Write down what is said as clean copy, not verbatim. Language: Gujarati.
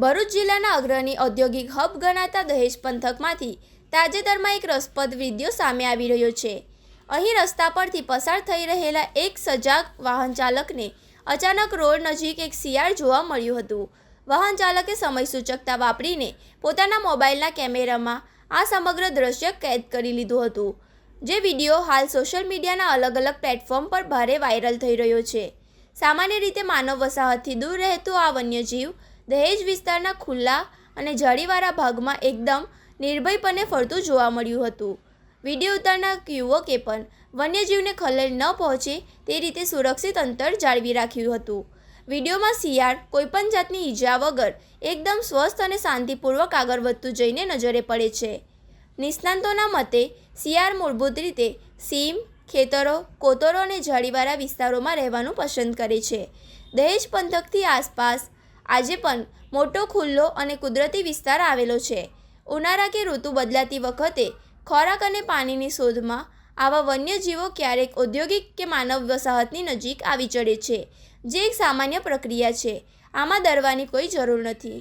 ભરૂચ જિલ્લાના અગ્રણી ઔદ્યોગિક હબ ગણાતા દહેજ પંથકમાંથી તાજેતરમાં એક રસપ્રદ વિડીયો સામે આવી રહ્યો છે। અહીં રસ્તા પરથી પસાર થઈ રહેલા એક સજાગ વાહન ચાલકને અચાનક રોડ નજીક એક શિયાળ જોવા મળ્યું હતું। વાહન ચાલકે સમય સૂચકતા વાપરીને પોતાના મોબાઈલના કેમેરામાં આ સમગ્ર દ્રશ્ય કેદ કરી લીધું હતું, જે વિડીયો હાલ સોશિયલ મીડિયાના અલગ અલગ પ્લેટફોર્મ પર ભારે વાયરલ થઈ રહ્યો છે। સામાન્ય રીતે માનવ વસાહતથી દૂર રહેતું આ વન્યજીવ દહેજ વિસ્તારના ખુલ્લા અને ઝાડીવાળા ભાગમાં એકદમ નિર્ભયપણે ફરતું જોવા મળ્યું હતું। વિડીયો ઉતારનાર યુવકે પણ વન્યજીવને ખલેલ ન પહોંચે તે રીતે સુરક્ષિત અંતર જાળવી રાખ્યું હતું। વિડીયોમાં શિયાળ કોઈપણ જાતની ઈજા વગર એકદમ સ્વસ્થ અને શાંતિપૂર્વક આગળ વધતું જઈને નજરે પડે છે। નિષ્ણાતોના મતે શિયાળ મૂળભૂત રીતે સીમ, ખેતરો, કોતરો અને ઝાડીવાળા વિસ્તારોમાં રહેવાનું પસંદ કરે છે। દહેજ પંથકથી આસપાસ આજે પણ મોટો ખુલ્લો અને કુદરતી વિસ્તાર આવેલો છે। ઉનાળા કે ઋતુ બદલાતી વખતે ખોરાક અને પાણીની શોધમાં આવા વન્યજીવો ક્યારેક ઔદ્યોગિક કે માનવ વસાહતની નજીક આવી ચડે છે, જે એક સામાન્ય પ્રક્રિયા છે। આમાં ડરવાની કોઈ જરૂર નથી।